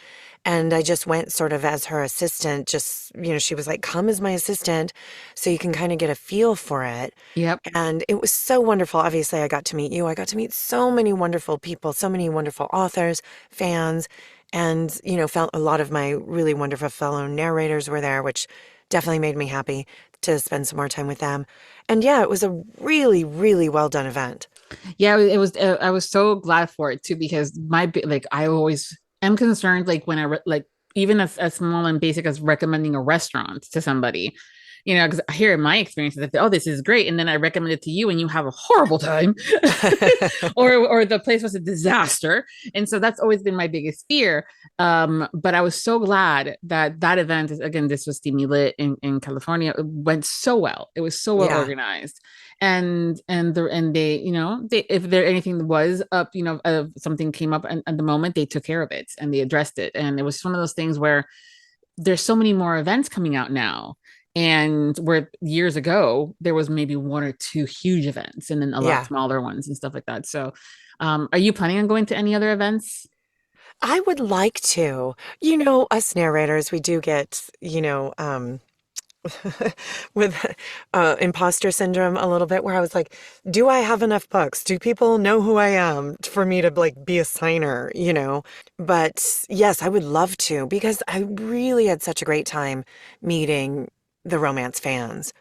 Speaker 3: And I just went sort of as her assistant, just, she was like, come as my assistant so you can kind of get a feel for it.
Speaker 2: Yep.
Speaker 3: And it was so wonderful. Obviously, I got to meet you. I got to meet so many wonderful people, so many wonderful authors, fans, and, felt a lot of my really wonderful fellow narrators were there, which definitely made me happy to spend some more time with them. And yeah, it was a really, really well done event.
Speaker 2: Yeah, it was I was so glad for it too because like I always am concerned like when like even as small and basic as recommending a restaurant to somebody, because here in my experience is that oh this is great and then I recommend it to you and you have a horrible time or the place was a disaster. And so that's always been my biggest fear. But I was so glad that event is again this was Steamy Lit in California. It went so well. It was so well
Speaker 3: Yeah.
Speaker 2: organized. And they if there anything was up something came up at the moment they took care of it and they addressed it. And it was one of those things where there's so many more events coming out now. And where years ago there was maybe one or two huge events and then a lot
Speaker 3: Yeah.
Speaker 2: smaller ones and stuff like that. So are you planning on going to any other events?
Speaker 3: I would like to. Us narrators, we do get, with imposter syndrome a little bit, where I was like, do I have enough books? Do people know who I am for me to like be a signer? But yes, I would love to because I really had such a great time meeting the romance fans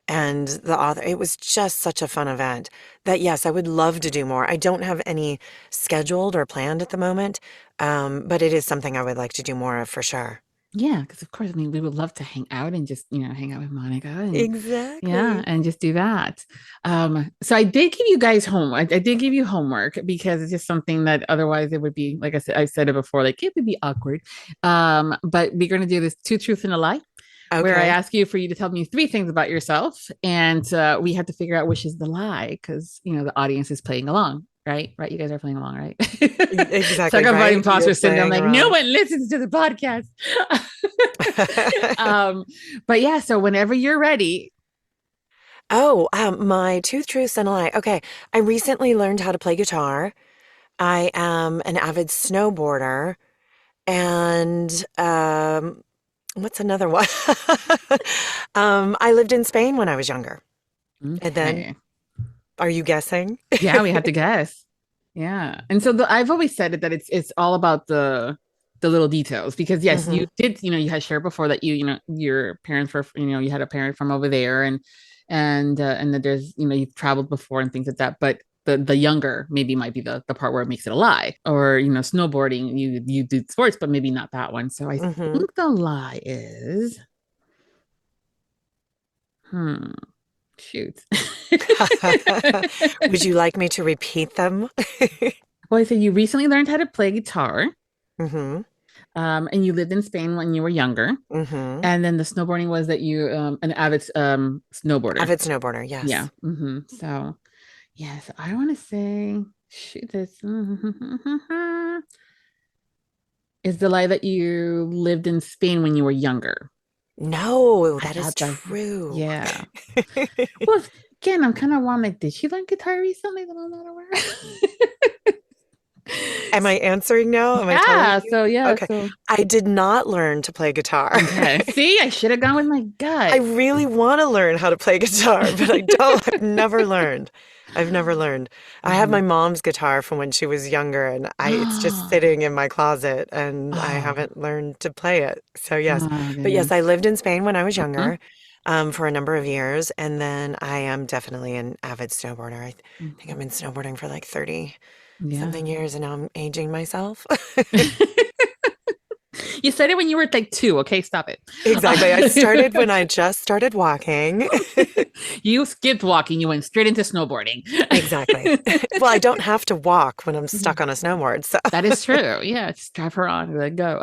Speaker 3: and the author. It was just such a fun event that yes, I would love to do more. I don't have any scheduled or planned at the moment, but it is something I would like to do more of for sure.
Speaker 2: Yeah, because of course, I mean, we would love to hang out and just, hang out with Monica and yeah,
Speaker 3: Exactly.
Speaker 2: and just do that. So I did give you guys homework. I did give you homework because it's just something that otherwise it would be, like I said it before, like it would be awkward. But we're going to do this two truths and a lie, where I
Speaker 3: Okay.
Speaker 2: ask you for you to tell me three things about yourself, and we have to figure out which is the lie because the audience is playing along. Right. You guys are playing along, right? Talk
Speaker 3: Exactly,
Speaker 2: about
Speaker 3: right? You're
Speaker 2: imposter syndrome.
Speaker 3: playing
Speaker 2: Like no
Speaker 3: around.
Speaker 2: one listens to the podcast. um, but yeah, so whenever you're ready.
Speaker 3: Oh, my two truths and a lie. Okay. I recently learned how to play guitar. I am an avid snowboarder. And what's another one? I lived in Spain when I was younger. And then
Speaker 2: Okay.
Speaker 3: Are you guessing?
Speaker 2: Yeah, we had to guess. Yeah. And so I've always said it that it's all about the little details because yes, you did, you had shared before that your parents were, you had a parent from over there and that there's, you've traveled before and things like that. But the younger maybe might be the part where it makes it a lie. Or, snowboarding, you do sports, but maybe not that one. So I think the lie is shoot.
Speaker 3: Would you like me to repeat them?
Speaker 2: Well, I said you recently learned how to play guitar.
Speaker 3: Mm-hmm.
Speaker 2: And you lived in Spain when you were younger.
Speaker 3: Mm-hmm.
Speaker 2: And then the snowboarding was that you an avid snowboarder.
Speaker 3: Avid snowboarder, yes.
Speaker 2: Yeah. So yes, I want to say shoot this is the lie that you lived in Spain when you were younger.
Speaker 3: No, that is true.
Speaker 2: Yeah. Well, again, I'm kind of wondering, did she learn guitar recently that I'm not aware?
Speaker 3: Am I answering now? Am I telling you?
Speaker 2: So yeah.
Speaker 3: Okay.
Speaker 2: So.
Speaker 3: I did not learn to play guitar.
Speaker 2: Okay. See, I should have gone with my gut.
Speaker 3: I really want to learn how to play guitar, but I don't. I've never learned. I have my mom's guitar from when she was younger, and it's just sitting in my closet, and I haven't learned to play it. So yes, but yes, I lived in Spain when I was younger. For a number of years, and then I am definitely an avid snowboarder. I think I've been snowboarding for like 30 something years, and now I'm aging myself.
Speaker 2: You said it when you were like 2. Okay, stop it.
Speaker 3: Exactly. I started when I just started walking.
Speaker 2: You skipped walking. You went straight into snowboarding.
Speaker 3: Exactly. Well, I don't have to walk when I'm stuck on a snowboard. So
Speaker 2: that is true. Yeah, just drive her on. Let go.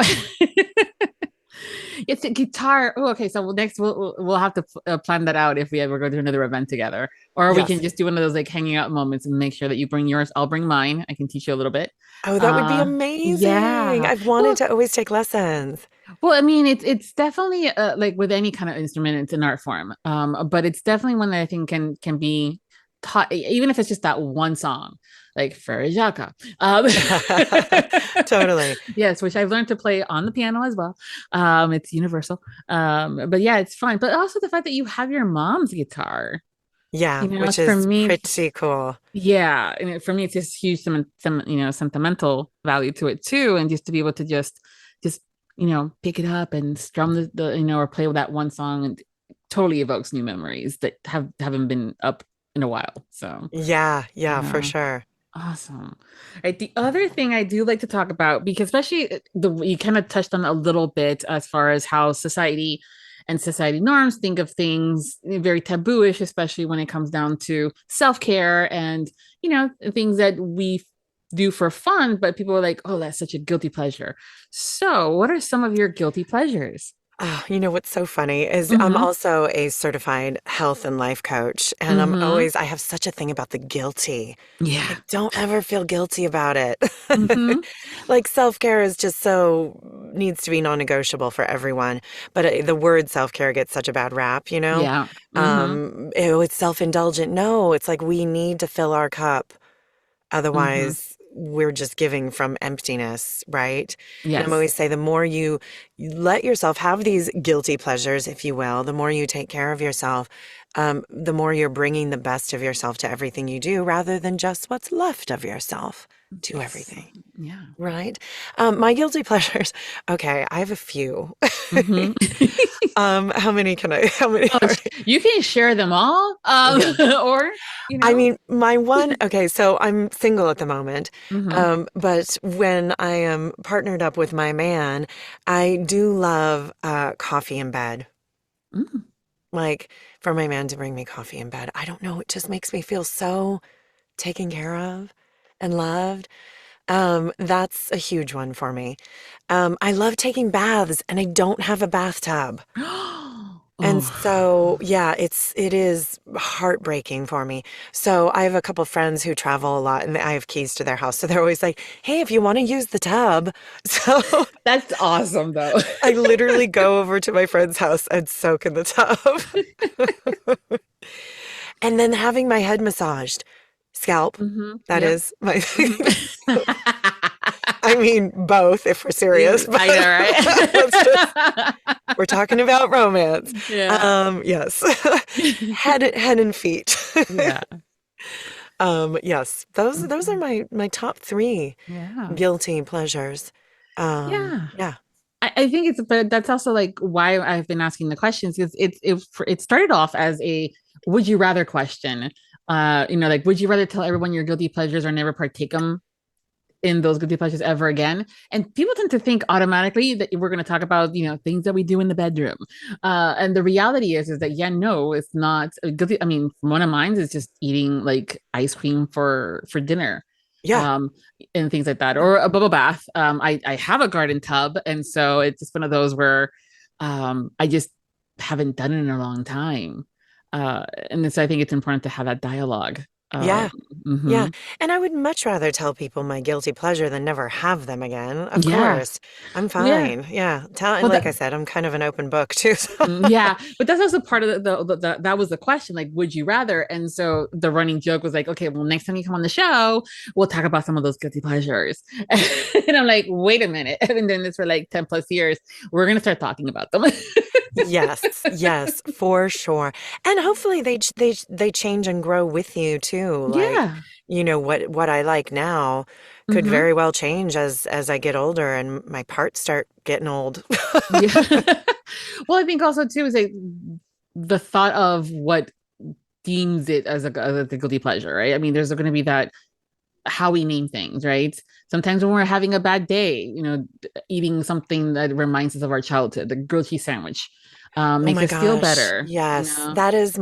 Speaker 2: It's a guitar. Oh, okay. So next we'll have to plan that out if we ever go to another event together, or we can just do one of those like hanging out moments and make sure that you bring yours. I'll bring mine. I can teach you a little bit.
Speaker 3: Oh, that would be amazing. Yeah. I've wanted to always take lessons.
Speaker 2: Well, I mean, it's definitely like with any kind of instrument, it's an art form. But it's definitely one that I think can be taught, even if it's just that one song. Like Ferrajaka.
Speaker 3: Totally.
Speaker 2: Yes, which I've learned to play on the piano as well. It's universal. But yeah, it's fun. But also the fact that you have your mom's guitar.
Speaker 3: Yeah, which is for me, pretty cool.
Speaker 2: Yeah. And for me, it's just huge sentimental value to it too. And just to be able to just pick it up and strum the or play with that one song and totally evokes new memories that haven't been up in a while. So
Speaker 3: yeah, for sure.
Speaker 2: Awesome. Right. The other thing I do like to talk about, because especially you kind of touched on a little bit as far as how society and society norms think of things very tabooish, especially when it comes down to self-care and, things that we do for fun, but people are like, oh, that's such a guilty pleasure. So what are some of your guilty pleasures?
Speaker 3: Oh, what's so funny is I'm also a certified health and life coach, and I have such a thing about the guilty.
Speaker 2: Yeah.
Speaker 3: I don't ever feel guilty about it. Like self-care is just needs to be non-negotiable for everyone. But the word self-care gets such a bad rap,
Speaker 2: Yeah.
Speaker 3: It's self-indulgent. No, it's like we need to fill our cup. Otherwise, we're just giving from emptiness, right?
Speaker 2: Yes.
Speaker 3: And I always say the more you let yourself have these guilty pleasures, if you will, the more you take care of yourself, the more you're bringing the best of yourself to everything you do rather than just what's left of yourself to everything.
Speaker 2: Yeah.
Speaker 3: Right? My guilty pleasures. Okay, I have a few. How many?
Speaker 2: You can share them all. Or,
Speaker 3: I mean, my one, okay, so I'm single at the moment. But when I am partnered up with my man, I do love coffee in bed. Like for my man to bring me coffee in bed. I don't know, it just makes me feel so taken care of and loved. That's a huge one for me. I love taking baths, and I don't have a bathtub. And so, yeah, it is heartbreaking for me. So I have a couple friends who travel a lot, and I have keys to their house. So they're always like, hey, if you want to use the tub. So
Speaker 2: that's awesome, though.
Speaker 3: I literally go over to my friend's house and soak in the tub. And then having my head massaged. Scalp, that is my thing. I mean, both if we're serious.
Speaker 2: I know,
Speaker 3: right? We're talking about romance.
Speaker 2: Yeah.
Speaker 3: Yes. Head and feet.
Speaker 2: Yeah.
Speaker 3: Yes, those are my top three
Speaker 2: Yeah.
Speaker 3: guilty pleasures.
Speaker 2: Yeah.
Speaker 3: Yeah.
Speaker 2: I think it's, but that's also like why I've been asking the questions because it started off as a would you rather question. Like would you rather tell everyone your guilty pleasures or never partake them in those guilty pleasures ever again? And people tend to think automatically that we're going to talk about things that we do in the bedroom. And the reality is that yeah, no, it's not a guilty. I mean, one of mine is just eating like ice cream for dinner,
Speaker 3: Yeah.
Speaker 2: um, and things like that, or a bubble bath. I have a garden tub, and so it's just one of those where I just haven't done it in a long time. And so I think it's important to have that dialogue.
Speaker 3: Yeah. Yeah.
Speaker 2: Mhm.
Speaker 3: And I would much rather tell people my guilty pleasure than never have them again. Of
Speaker 2: Yeah.
Speaker 3: course. I'm
Speaker 2: Yeah.
Speaker 3: fine. Yeah. And
Speaker 2: Well,
Speaker 3: like I said, I'm kind of an open book too. So.
Speaker 2: Yeah, but that's also part of that was the question, like, would you rather? And so the running joke was like, okay, well, next time you come on the show, we'll talk about some of those guilty pleasures. And I'm like, wait a minute. I've been doing this for like 10 plus years. We're gonna start talking about them.
Speaker 3: Yes, yes, for sure. And hopefully they change and grow with you too. Like,
Speaker 2: Yeah.
Speaker 3: what I like now could
Speaker 2: Hmm.
Speaker 3: very well change as I get older and my parts start getting old.
Speaker 2: Yeah. Well, I think also too is like the thought of what deems it as a guilty pleasure, right? I mean, there's going to be that how we name things, right? Sometimes when we're having a bad day, eating something that reminds us of our childhood, the grilled cheese sandwich,
Speaker 3: Oh
Speaker 2: makes
Speaker 3: my
Speaker 2: us feel
Speaker 3: gosh.
Speaker 2: better,
Speaker 3: Yes, that's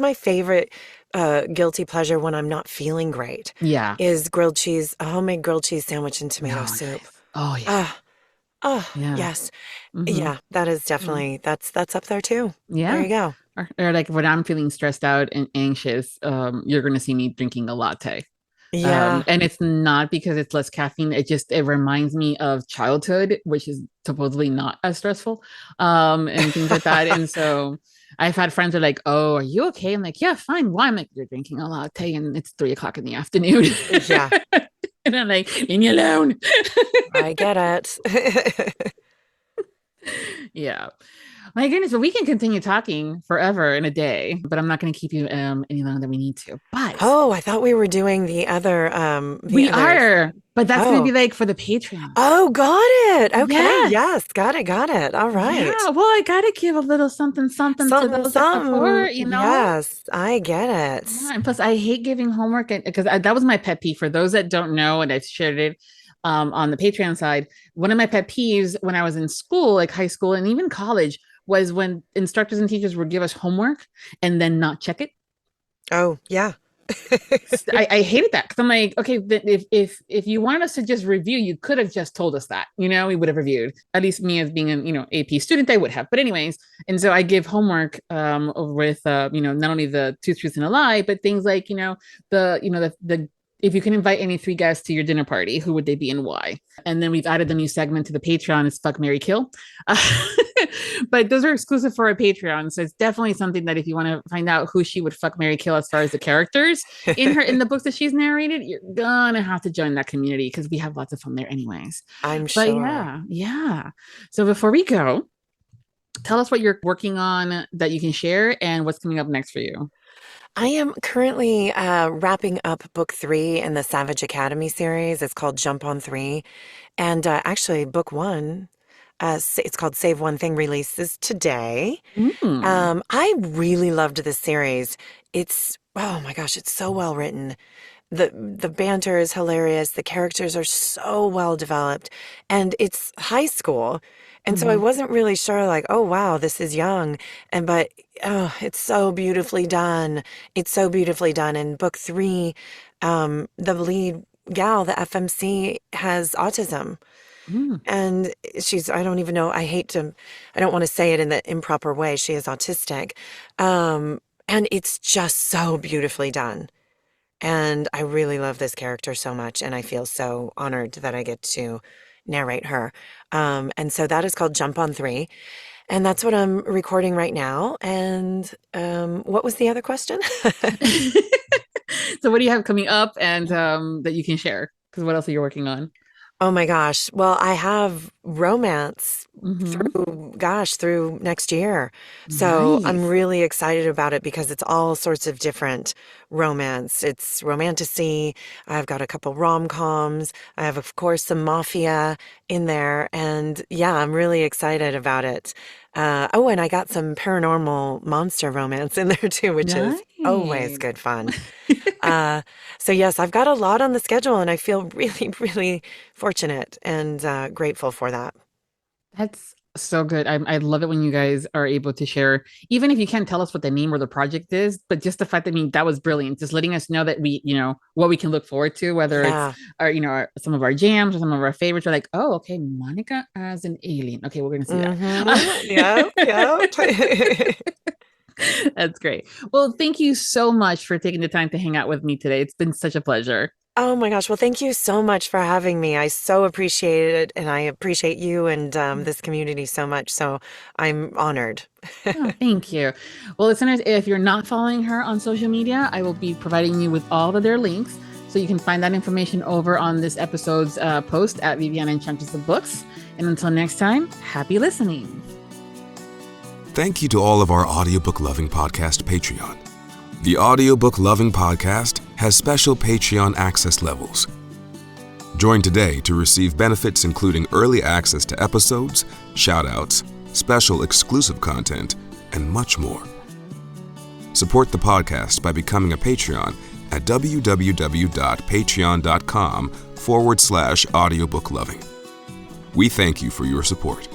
Speaker 3: my favorite guilty pleasure when I'm not feeling great
Speaker 2: Yeah.
Speaker 3: is a homemade grilled cheese sandwich and tomato
Speaker 2: Oh,
Speaker 3: soup.
Speaker 2: nice. Oh, yeah.
Speaker 3: Ah, ah,
Speaker 2: Yeah.
Speaker 3: yes.
Speaker 2: Hmm.
Speaker 3: Yeah, that is definitely that's up there too. There
Speaker 2: Yeah.
Speaker 3: you go.
Speaker 2: Or like when I'm feeling stressed out and anxious, you're going to see me drinking a latte.
Speaker 3: Yeah.
Speaker 2: And it's not because it's less caffeine. It reminds me of childhood, which is supposedly not as stressful, and things like that. And so I've had friends who are like, "Oh, are you okay?" I'm like, "Yeah, fine." Why? I'm like, "You're drinking a latte, and it's 3 o'clock in the afternoon."
Speaker 3: Yeah,
Speaker 2: And I'm like, "Leave me alone."
Speaker 3: I get it.
Speaker 2: Yeah. My goodness, but we can continue talking forever in a day, but I'm not going to keep you any longer than we need to. But
Speaker 3: Oh, I thought we were doing the
Speaker 2: we
Speaker 3: other.
Speaker 2: are, but that's going to be
Speaker 3: Oh.
Speaker 2: like for the Patreon.
Speaker 3: Oh, got it. Okay.
Speaker 2: Yes.
Speaker 3: Yes, got it. Got it. All right.
Speaker 2: Yeah. Well, I got to give a little something, something to
Speaker 3: Something,
Speaker 2: those that
Speaker 3: something.
Speaker 2: support,
Speaker 3: Yes, I get
Speaker 2: Yeah.
Speaker 3: it.
Speaker 2: And plus, I hate giving homework because that was my pet peeve. For those that don't know, and I've shared it on the Patreon side, one of my pet peeves when I was in school, like high school and even college, was when instructors and teachers would give us homework and then not check it.
Speaker 3: Oh, yeah.
Speaker 2: I hated that because I'm like, okay, if you wanted us to just review, you could have just told us that, we would have reviewed. At least me as being an AP student, I would have. But anyways, and so I give homework with not only the two truths and a lie, but things like the if you can invite any three guests to your dinner party, who would they be and why? And then we've added the new segment to the Patreon is Fuck, Marry, Kill. But those are exclusive for our Patreon. So it's definitely something that if you want to find out who she would fuck, marry, kill as far as the characters in the books that she's narrated, you're gonna have to join that community because we have lots of fun there anyways.
Speaker 3: I'm
Speaker 2: But
Speaker 3: sure.
Speaker 2: yeah. So before we go, tell us what you're working on that you can share and what's coming up next for you.
Speaker 3: I am currently wrapping up book 3 in the Savage Academy series. It's called Jump on 3. And actually, book 1, it's called Save One Thing, releases today.
Speaker 2: Mm.
Speaker 3: I really loved this series. Oh my gosh, it's so well written. The banter is hilarious. The characters are so well developed, and it's high school. And so I
Speaker 2: Mm-hmm.
Speaker 3: wasn't really sure, like, oh wow, this is young. But oh, it's so beautifully done. It's so beautifully done. In book 3, the lead gal, the FMC, has autism.
Speaker 2: Mm.
Speaker 3: And I don't even know, I don't want to say it in the improper way. She is autistic. And it's just so beautifully done. And I really love this character so much. And I feel so honored that I get to narrate her. And so that is called Jump on 3. And that's what I'm recording right now. And what was the other question?
Speaker 2: So what do you have coming up and that you can share? Because what else are you working on?
Speaker 3: Oh my gosh. Well, I have romance
Speaker 2: Mm-hmm.
Speaker 3: through next year. So I'm
Speaker 2: Nice.
Speaker 3: really excited about it because it's all sorts of different romance. It's romantasy. I've got a couple rom-coms. I have, of course, some mafia in there. And yeah, I'm really excited about it. Oh, and I got some paranormal monster romance in there too, which is always
Speaker 2: Nice.
Speaker 3: good fun. Uh, so yes, I've got a lot on the schedule and I feel really, really fortunate and grateful for that.
Speaker 2: That's so good. I love it when you guys are able to share, even if you can't tell us what the name or the project is, but just the fact that, I mean, that was brilliant. Just letting us know that we, what we can look forward to, whether it's
Speaker 3: Yeah.
Speaker 2: some of our jams or some of our favorites. We're like, oh, okay, Monica as an alien. Okay, we're gonna see that.
Speaker 3: Yep, yep.
Speaker 2: That's great. Well, thank you so much for taking the time to hang out with me today. It's been such a pleasure.
Speaker 3: Oh my gosh. Well, thank you so much for having me. I so appreciate it. And I appreciate you and this community so much. So I'm honored.
Speaker 2: Oh, thank you. Well, listeners, if you're not following her on social media, I will be providing you with all of their links. So you can find that information over on this episode's post at Viviana Enchantress of Books. And until next time, happy listening.
Speaker 4: Thank you to all of our Audiobook Lovin Podcast Patreon. The Audiobook Lovin Podcast has special Patreon access levels. Join today to receive benefits including early access to episodes, shoutouts, special exclusive content, and much more. Support the podcast by becoming a Patreon at www.patreon.com/audiobookloving. We thank you for your support.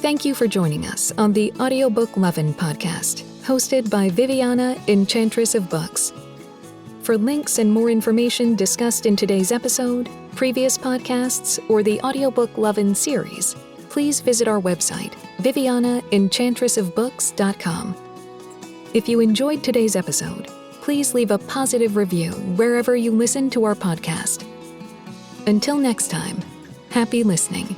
Speaker 1: Thank you for joining us on the Audiobook Lovin Podcast, hosted by Viviana, Enchantress of Books. For links and more information discussed in today's episode, previous podcasts, or the Audiobook Lovin Series, please visit our website, vivianaenchantressofbooks.com. If you enjoyed today's episode, please leave a positive review wherever you listen to our podcast. Until next time, happy listening.